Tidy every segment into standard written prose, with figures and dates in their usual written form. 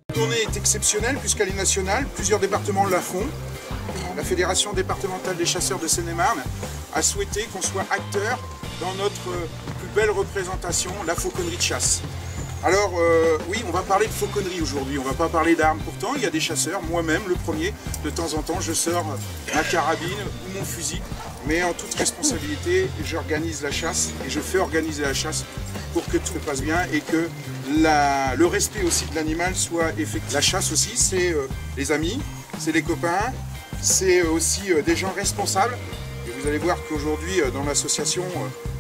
La tournée est exceptionnelle puisqu'elle est nationale, plusieurs départements la font. La Fédération départementale des chasseurs de Seine-et-Marne a souhaité qu'on soit acteur dans notre plus belle représentation, la fauconnerie de chasse. Alors oui, on va parler de fauconnerie aujourd'hui, on ne va pas parler d'armes. Pourtant, il y a des chasseurs, moi-même le premier, de temps en temps, je sors ma carabine ou mon fusil. Mais en toute responsabilité, j'organise la chasse et je fais organiser la chasse pour que tout se passe bien et que le respect aussi de l'animal soit effectif. La chasse aussi, c'est les amis, c'est les copains, c'est aussi des gens responsables. Et vous allez voir qu'aujourd'hui, dans l'association,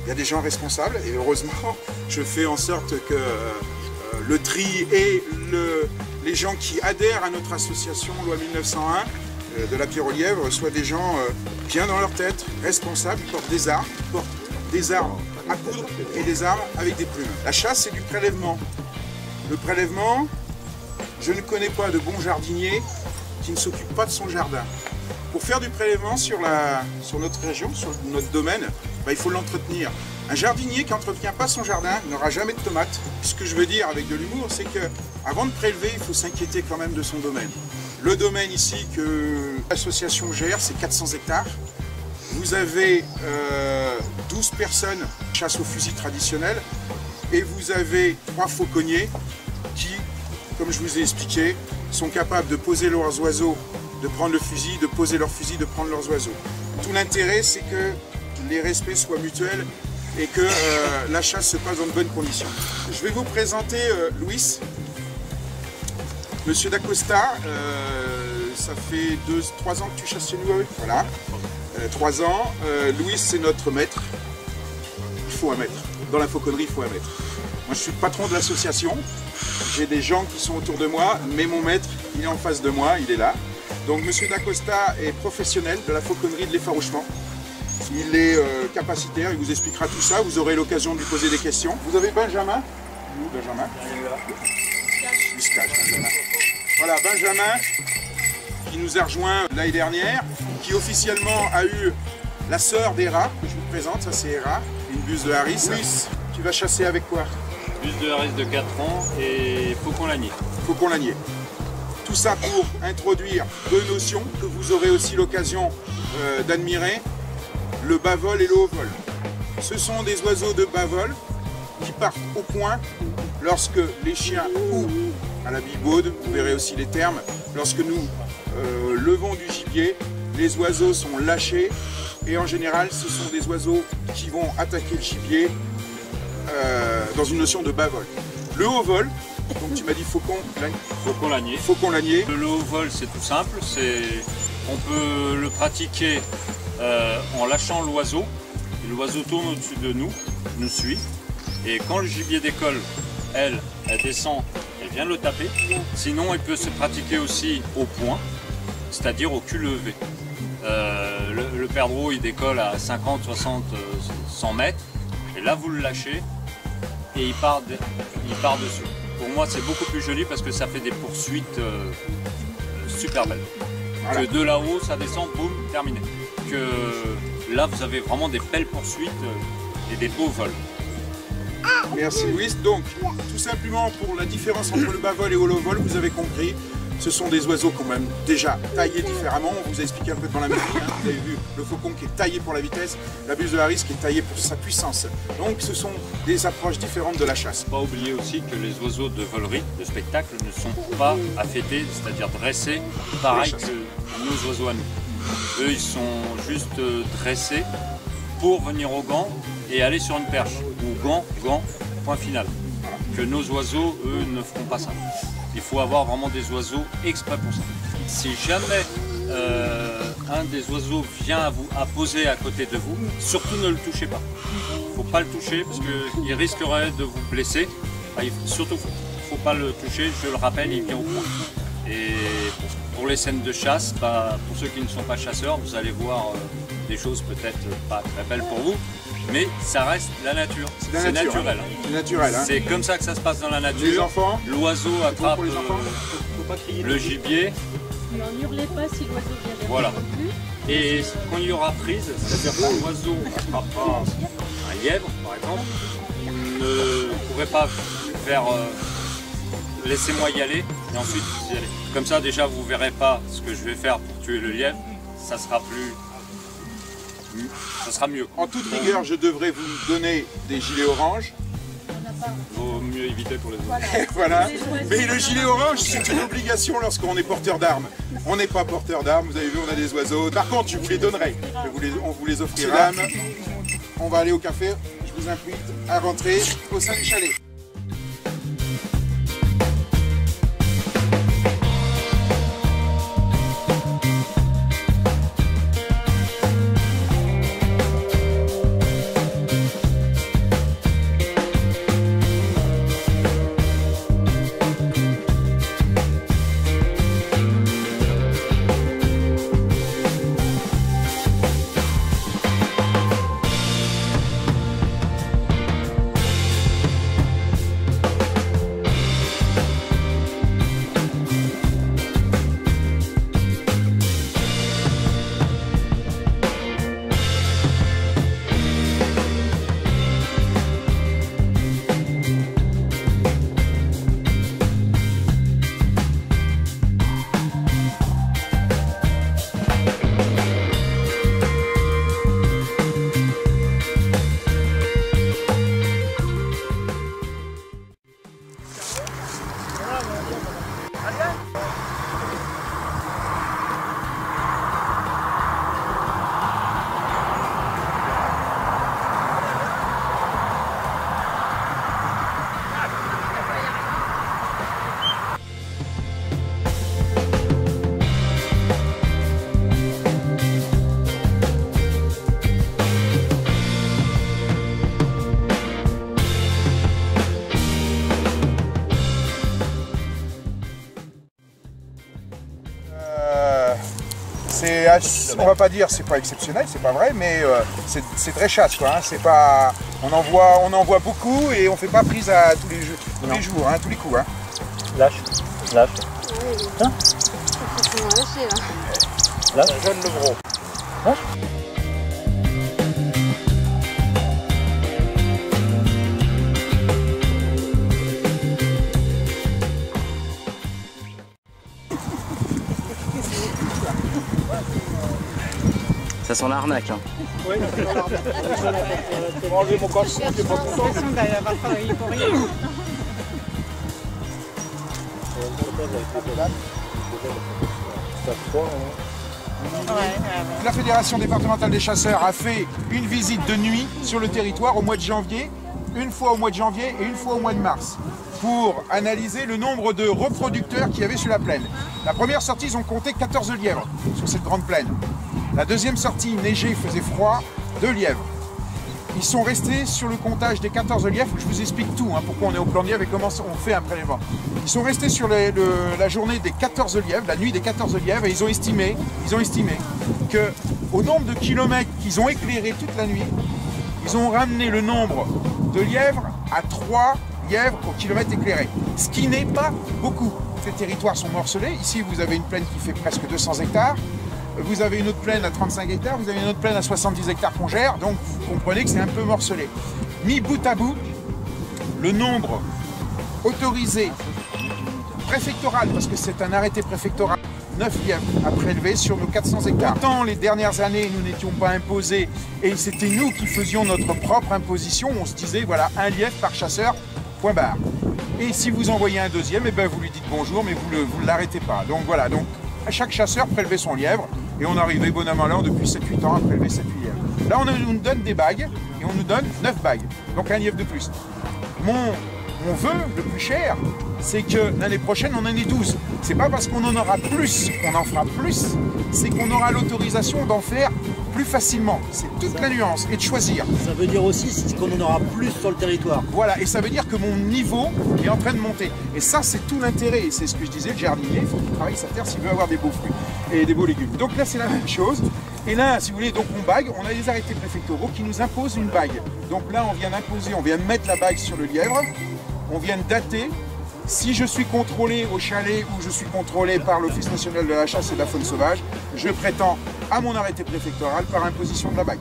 il y a des gens responsables. Et heureusement, je fais en sorte que le tri et les gens qui adhèrent à notre association Loi 1901 de la Pierre aux Lièvres soient des gens bien dans leur tête, responsables, qui portent des armes à coudre et des armes avec des plumes. La chasse, c'est du prélèvement. Le prélèvement, je ne connais pas de bon jardinier qui ne s'occupe pas de son jardin. Pour faire du prélèvement sur notre région, sur notre domaine, il faut l'entretenir. Un jardinier qui n'entretient pas son jardin n'aura jamais de tomates. Ce que je veux dire avec de l'humour, c'est qu'avant de prélever, il faut s'inquiéter quand même de son domaine. Le domaine ici que l'association gère, c'est 400 hectares. Vous avez 12 personnes chasse au fusil traditionnel et vous avez 3 fauconniers qui, comme je vous ai expliqué, sont capables de poser leurs oiseaux, de prendre le fusil, de poser leur fusil, de prendre leurs oiseaux. Tout l'intérêt, c'est que les respects soient mutuels et que la chasse se passe dans de bonnes conditions. Je vais vous présenter Louis. Monsieur D'Acosta, ça fait 3 ans que tu chasses chez nous, voilà. 3 ans. Louis, c'est notre maître. Il faut un maître. Dans la fauconnerie, il faut un maître. Moi, je suis le patron de l'association. J'ai des gens qui sont autour de moi, mais mon maître, il est en face de moi, il est là. Donc, Monsieur D'Acosta est professionnel de la fauconnerie de l'effarouchement. Il est capacitaire, il vous expliquera tout ça. Vous aurez l'occasion de lui poser des questions. Vous avez Benjamin. Où, Benjamin? Il se cache, Benjamin. Voilà, Benjamin, qui nous a rejoint l'année dernière, qui officiellement a eu la sœur d'Héra, que je vous présente, ça c'est Héra, une buse de Harris. Louis, tu vas chasser avec quoi? Buse de Harris de 4 ans et faucon lanier. Faucon lanier. Tout ça pour introduire 2 notions que vous aurez aussi l'occasion d'admirer, le bas-vol et le haut-vol. Ce sont des oiseaux de bas-vol qui partent au point lorsque les chiens ou à la bibaude, vous verrez aussi les termes, lorsque nous levons du gibier, les oiseaux sont lâchés et en général ce sont des oiseaux qui vont attaquer le gibier dans une notion de bas-vol. Le haut-vol, donc tu m'as dit faucon lanier. Faucon lanier. Le haut-vol c'est tout simple, on peut le pratiquer en lâchant l'oiseau. L'oiseau tourne au-dessus de nous, nous suit et quand le gibier décolle, elle descend, elle vient le taper. Sinon, il peut se pratiquer aussi au point, c'est-à-dire au cul levé. Le perdreau, il décolle à 50, 60, 100 mètres. Et là, vous le lâchez et il part dessus. Pour moi, c'est beaucoup plus joli parce que ça fait des poursuites super belles. Voilà. Que de là-haut, ça descend, boum, terminé. Que là, vous avez vraiment des belles poursuites et des beaux vols. Merci Louis. Donc, tout simplement pour la différence entre le bas-vol et le haut-vol, vous avez compris, ce sont des oiseaux quand même déjà taillés différemment. On vous a expliqué un peu dans la méthode. Vous avez vu le faucon qui est taillé pour la vitesse, la buse de Harris qui est taillée pour sa puissance. Donc, ce sont des approches différentes de la chasse. Pas oublier aussi que les oiseaux de volerie, de spectacle, ne sont pas affêtés, c'est-à-dire dressés, pareil que nos oiseaux à nous. Eux, ils sont juste dressés pour venir au gant et aller sur une perche. Ou gant, point final. Que nos oiseaux, eux, ne feront pas ça. Il faut avoir vraiment des oiseaux exprès pour ça. Si jamais un des oiseaux vient à poser à côté de vous, surtout ne le touchez pas. Il ne faut pas le toucher parce qu'il risquerait de vous blesser. Surtout, il ne faut pas le toucher, je le rappelle, il vient au point. Et pour les scènes de chasse, pour ceux qui ne sont pas chasseurs, vous allez voir des choses peut-être pas très belles pour vous, mais ça reste la nature. C'est naturel. C'est naturel. Hein. C'est comme ça que ça se passe dans la nature. Les enfants, l'oiseau attrape le gibier. N'en hurlez pas si l'oiseau vient vers voilà. vous non plus. Et quand il y aura prise, c'est-à-dire quand l'oiseau attrapera un lièvre, par exemple, il ne pourrait pas faire laissez-moi y aller et ensuite vous y allez. Comme ça déjà vous verrez pas ce que je vais faire pour tuer le lièvre, ça sera mieux. En toute rigueur, je devrais vous donner des gilets oranges. Vaut mieux éviter pour les autres. Voilà. Mais le gilet orange, c'est une obligation lorsqu'on est porteur d'armes. On n'est pas porteur d'armes, vous avez vu, on a des oiseaux. Par contre, je vous les donnerai. On vous les offrira. Mesdames, on va aller au café. Je vous invite à rentrer au sein du chalet. On va pas dire c'est pas exceptionnel, c'est pas vrai, mais c'est très chasse quoi. Hein. C'est pas, on en voit beaucoup et on fait pas prise à tous les jours, hein, tous les coups. Hein. Lâche. Hein? C'est lâché là. Lâche. Jeune le gros. Lâche. Ça sent l'arnaque. Hein. Oui, ça sent l'arnaque. Je vais enlever mon caleçon, je suis pas content. J'ai l'impression d'avoir travaillé pour rien. La Fédération départementale des chasseurs a fait une visite de nuit sur le territoire au mois de janvier, une fois au mois de janvier et une fois au mois de mars, pour analyser le nombre de reproducteurs qu'il y avait sur la plaine. La première sortie, ils ont compté 14 lièvres sur cette grande plaine. La deuxième sortie, il neigeait, faisait froid, 2 lièvres. Ils sont restés sur le comptage des 14 lièvres. Je vous explique tout, hein, pourquoi on est au plan de lièvre et comment on fait un prélèvement. Ils sont restés sur la journée des 14 lièvres, la nuit des 14 lièvres, et ils ont estimé qu'au nombre de kilomètres qu'ils ont éclairés toute la nuit, ils ont ramené le nombre de lièvres à 3 lièvres au kilomètre éclairé. Ce qui n'est pas beaucoup. Les territoires sont morcelés. Ici, vous avez une plaine qui fait presque 200 hectares. Vous avez une autre plaine à 35 hectares, vous avez une autre plaine à 70 hectares qu'on gère, donc vous comprenez que c'est un peu morcelé. Mis bout à bout, le nombre autorisé préfectoral, parce que c'est un arrêté préfectoral, 9 lièvres à prélever sur nos 400 hectares. Autant les dernières années, nous n'étions pas imposés et c'était nous qui faisions notre propre imposition, on se disait voilà, 1 lièvre par chasseur, point barre. Et si vous envoyez un deuxième, eh ben, vous lui dites bonjour, mais vous ne l'arrêtez pas. Donc voilà, donc à chaque chasseur prélevait son lièvre. Et on arrivait bon an, mal an depuis 7-8 ans à prélever 7-8 lièvres. Là, on nous donne des bagues, et on nous donne 9 bagues, donc un lièvre de plus. Mon vœu le plus cher, c'est que l'année prochaine, on en ait 12. C'est pas parce qu'on en aura plus qu'on en fera plus, c'est qu'on aura l'autorisation d'en faire plus facilement. C'est toute la nuance, et de choisir. Ça veut dire aussi qu'on en aura plus sur le territoire. Voilà, et ça veut dire que mon niveau est en train de monter. Et ça, c'est tout l'intérêt. Et c'est ce que je disais, le jardinier, il faut qu'il travaille sa terre s'il veut avoir des beaux fruits et des beaux légumes. Donc là, c'est la même chose. Et là, si vous voulez, donc on bague, on a des arrêtés préfectoraux qui nous imposent une bague. Donc là, on vient d'imposer, on vient de mettre la bague sur le lièvre, on vient de dater. Si je suis contrôlé au chalet ou je suis contrôlé par l'Office national de la chasse et de la faune sauvage, je prétends à mon arrêté préfectoral par imposition de la bague.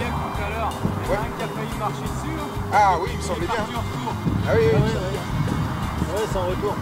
bien que tout à l'heure, il y en a un qui a failli marcher dessus. Ah oui, il me semblait bien. Ah oui, oui. Ouais, c'est en retour.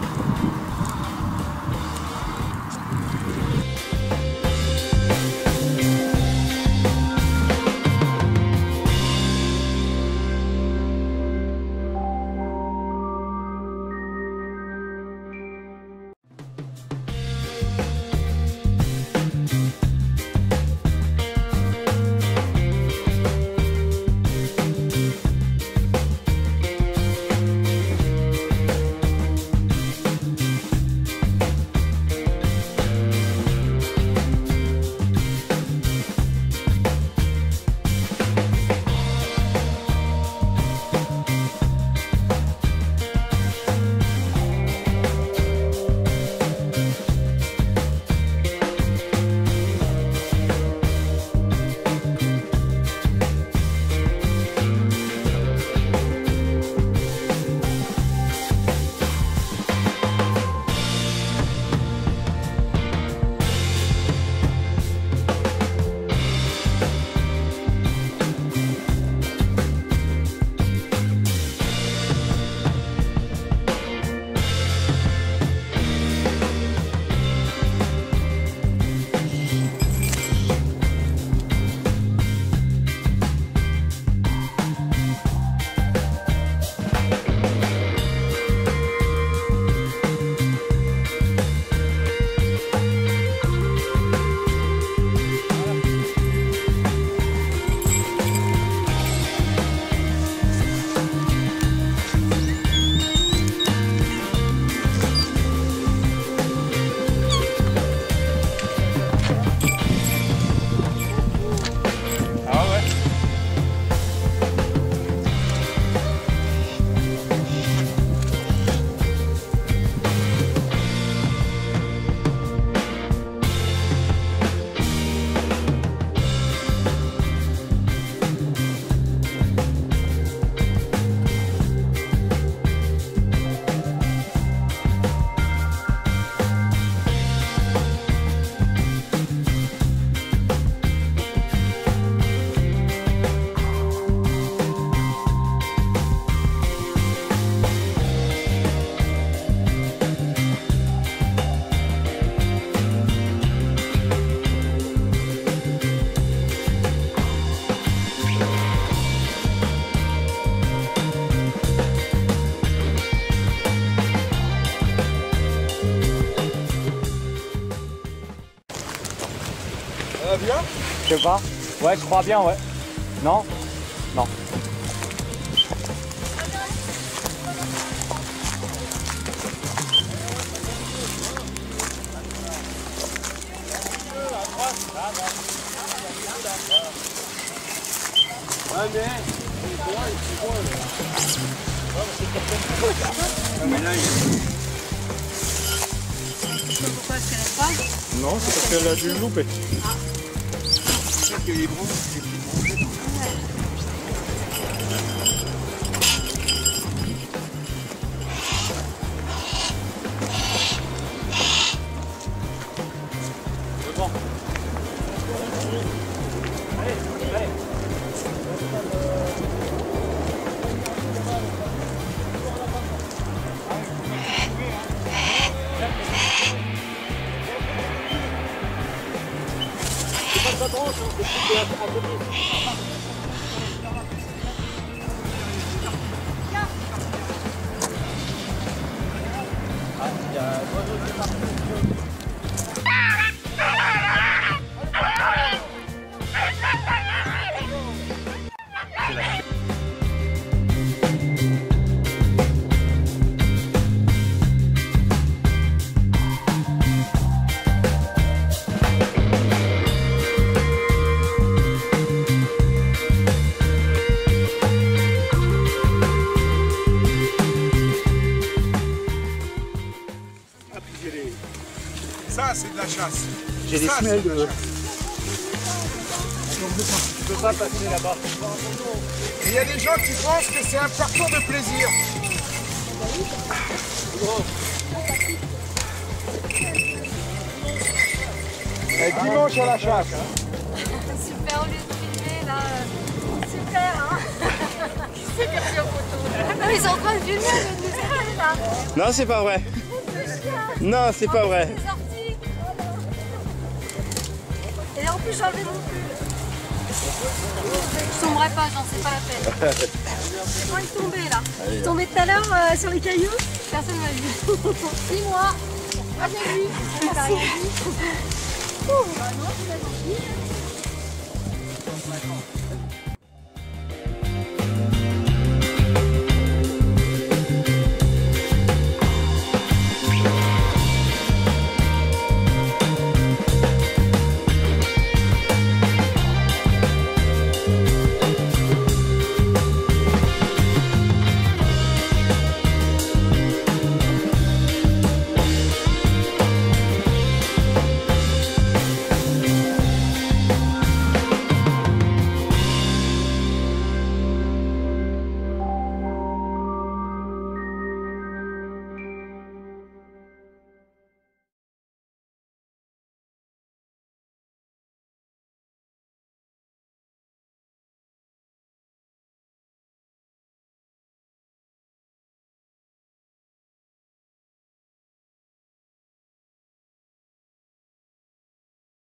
Ça va bien? Je sais pas. Ouais, je crois bien, ouais. Non? Non. Pourquoi est-ce qu'elle n'aime pas? Non, c'est parce qu'elle a dû le louper. Peut-être qu'il y a les bronzes, les petits bronzés. Bon. Allez, allez. C'est pas sa branche, hein, c'est plus à côté. Ah, il y a un oiseau qui est parti. Ça, c'est de la chasse. J'ai des Ça, semelles c'est de de... la chasse. Tu peux pas passer là-bas. Il y a des gens qui pensent que c'est un parcours de plaisir. Et dimanche à la chasse. Super, au lieu de filmer là. ils sont en train de filmer de nous aider là. Non, c'est pas vrai. Non, c'est pas vrai. C'est sorti. Et en plus, j'ai enlevé mon pull. Je tomberai pas, j'en sais pas la peine. C'est quand il tombait là. Je suis tombée tout à l'heure sur les cailloux. Personne m'a vu. Dis-moi. Ah, j'ai vu. T'as rien vu.